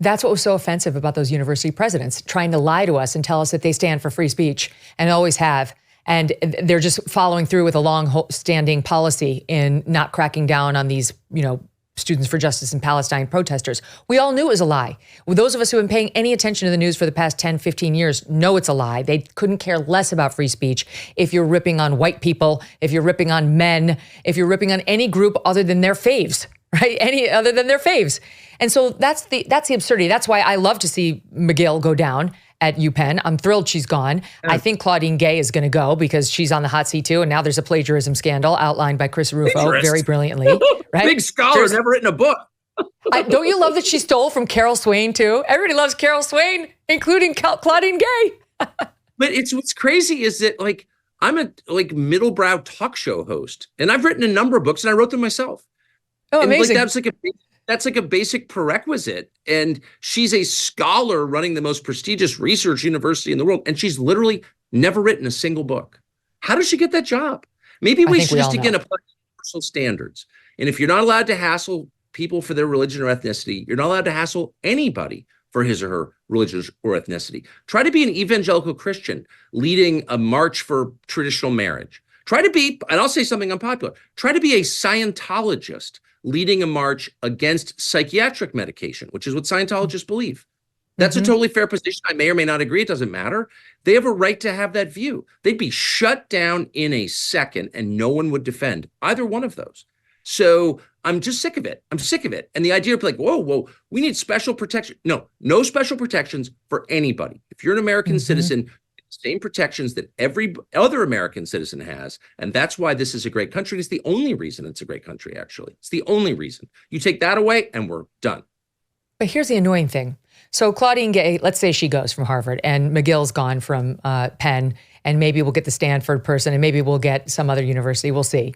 That's what was so offensive about those university presidents, trying to lie to us and tell us that they stand for free speech and always have. And they're just following through with a long-standing policy in not cracking down on these, Students for Justice in Palestine protesters. We all knew it was a lie. Well, those of us who have been paying any attention to the news for the past 10, 15 years know it's a lie. They couldn't care less about free speech if you're ripping on white people, if you're ripping on men, if you're ripping on any group other than their faves, right? Any other than their faves. And so that's the absurdity. That's why I love to see McGill go down at UPenn. I'm thrilled she's gone. I think Claudine Gay is going to go because she's on the hot seat too. And now there's a plagiarism scandal outlined by Chris Rufo very brilliantly. Right? Big scholar, never written a book. Don't you love that she stole from Carol Swain too? Everybody loves Carol Swain, including Claudine Gay. But what's crazy is that I'm a middlebrow talk show host, and I've written a number of books, and I wrote them myself. Oh, amazing! That's like a basic prerequisite. And she's a scholar running the most prestigious research university in the world. And she's literally never written a single book. How does she get that job? Maybe we should just again apply universal standards. And if you're not allowed to hassle people for their religion or ethnicity, you're not allowed to hassle anybody for his or her religion or ethnicity. Try to be an evangelical Christian leading a march for traditional marriage. Try to be, and I'll say something unpopular, try to be a Scientologist leading a march against psychiatric medication, which is what Scientologists believe. That's a totally fair position. I may or may not agree. It doesn't matter. They have a right to have that view. They'd be shut down in a second and no one would defend either one of those. So I'm just sick of it. I'm sick of it. And the idea of whoa, we need special protection. No special protections for anybody. If you're an American citizen, same protections that every other American citizen has. And that's why this is a great country. It's the only reason it's a great country, actually. It's the only reason. You take that away and we're done. But here's the annoying thing. So Claudine Gay, let's say she goes from Harvard and McGill's gone from Penn, and maybe we'll get the Stanford person and maybe we'll get some other university. We'll see.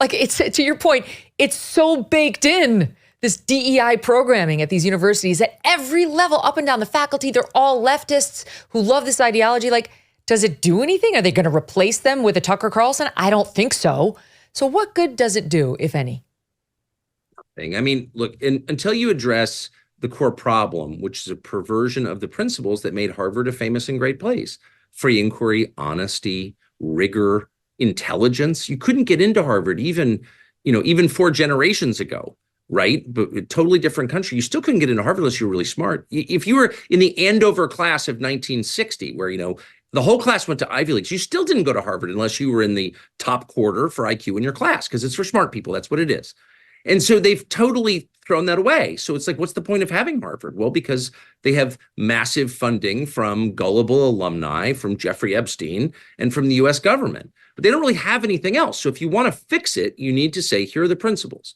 It's to your point, it's so baked in. This DEI programming at these universities at every level, up and down the faculty, they're all leftists who love this ideology. Does it do anything? Are they going to replace them with a Tucker Carlson? I don't think so. So what good does it do, if any? Nothing. I mean, look, until you address the core problem, which is a perversion of the principles that made Harvard a famous and great place, free inquiry, honesty, rigor, intelligence. You couldn't get into Harvard even 4 generations ago. Right? But a totally different country. You still couldn't get into Harvard unless you were really smart. If you were in the Andover class of 1960, where, the whole class went to Ivy Leagues, you still didn't go to Harvard unless you were in the top quarter for IQ in your class, because it's for smart people. That's what it is. And so they've totally thrown that away. So it's what's the point of having Harvard? Well, because they have massive funding from gullible alumni, from Jeffrey Epstein, and from the US government. But they don't really have anything else. So if you want to fix it, you need to say, here are the principles.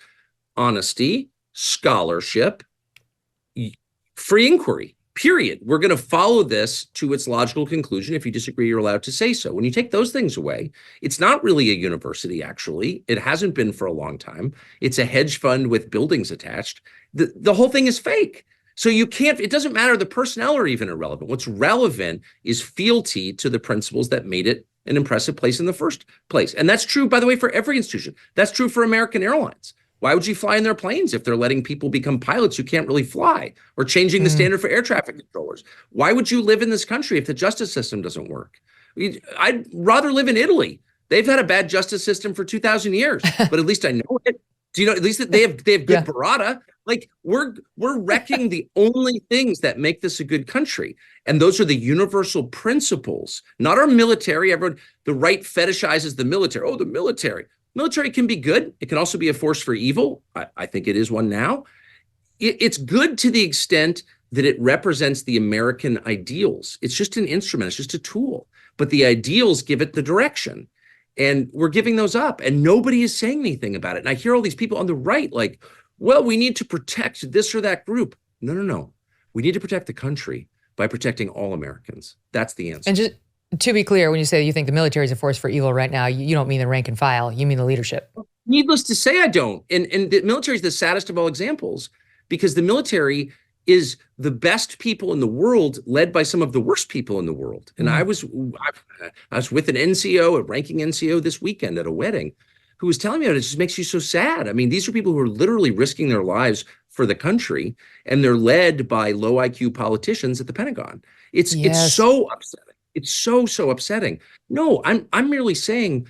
Honesty, scholarship, free inquiry, period. We're going to follow this to its logical conclusion. If you disagree, you're allowed to say so. When you take those things away, it's not really a university, actually. It hasn't been for a long time. It's a hedge fund with buildings attached. The whole thing is fake. So it doesn't matter. The personnel are even irrelevant. What's relevant is fealty to the principles that made it an impressive place in the first place. And that's true, by the way, for every institution. That's true for American Airlines. Why would you fly in their planes if they're letting people become pilots who can't really fly, or changing the standard for air traffic controllers? Why would you live in this country if the justice system doesn't work? I'd rather live in Italy. They've had a bad justice system for 2,000 years, but at least I know it. Do you know, at least that they have good burrata? We're wrecking the only things that make this a good country. And those are the universal principles, not our military. The right fetishizes the military. Oh, the military. Military can be good. It can also be a force for evil. I think it is one now. It's good to the extent that it represents the American ideals. It's just an instrument. It's just a tool. But the ideals give it the direction. And we're giving those up. And nobody is saying anything about it. And I hear all these people on the right we need to protect this or that group. No. We need to protect the country by protecting all Americans. That's the answer. And just to be clear, when you say you think the military is a force for evil right now, you don't mean the rank and file. You mean the leadership. Needless to say, I don't. And the military is the saddest of all examples, because the military is the best people in the world led by some of the worst people in the world. And I was with an NCO, a ranking NCO this weekend at a wedding, who was telling me that it just makes you so sad. I mean, these are people who are literally risking their lives for the country, and they're led by low IQ politicians at the Pentagon. It's so upsetting. It's so upsetting. No, I'm merely saying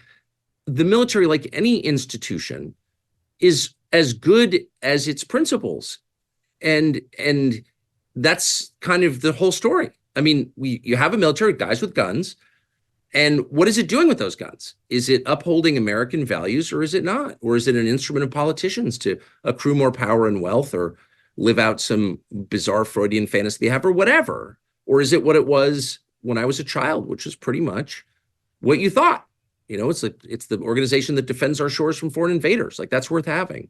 the military, like any institution, is as good as its principles. And that's kind of the whole story. I mean, you have a military, guys with guns, and what is it doing with those guns? Is it upholding American values, or is it not? Or is it an instrument of politicians to accrue more power and wealth, or live out some bizarre Freudian fantasy they have, or whatever? Or is it what it was when I was a child, which was pretty much what you thought? You know, it's the organization that defends our shores from foreign invaders. Like, that's worth having.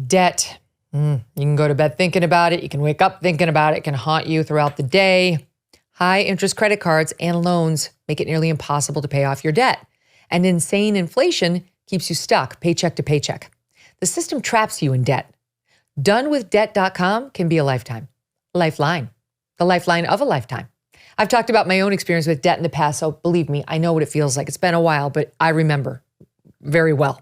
Debt. You can go to bed thinking about it. You can wake up thinking about it. It can haunt you throughout the day. High interest credit cards and loans make it nearly impossible to pay off your debt. And insane inflation keeps you stuck paycheck to paycheck. The system traps you in debt. Donewithdebt.com can be a lifeline. The lifeline of a lifetime. I've talked about my own experience with debt in the past, so believe me, I know what it feels like. It's been a while, but I remember very well.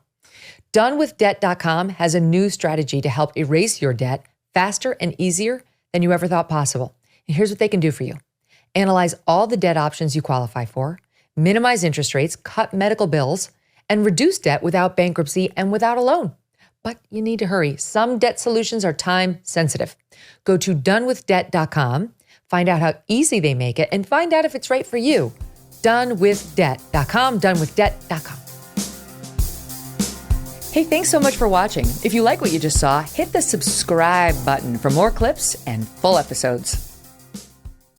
Donewithdebt.com has a new strategy to help erase your debt faster and easier than you ever thought possible. And here's what they can do for you. Analyze all the debt options you qualify for, minimize interest rates, cut medical bills, and reduce debt without bankruptcy and without a loan. But you need to hurry. Some debt solutions are time sensitive. Go to donewithdebt.com, find out how easy they make it, and find out if it's right for you. Donewithdebt.com, donewithdebt.com. Hey, thanks so much for watching. If you like what you just saw, hit the subscribe button for more clips and full episodes.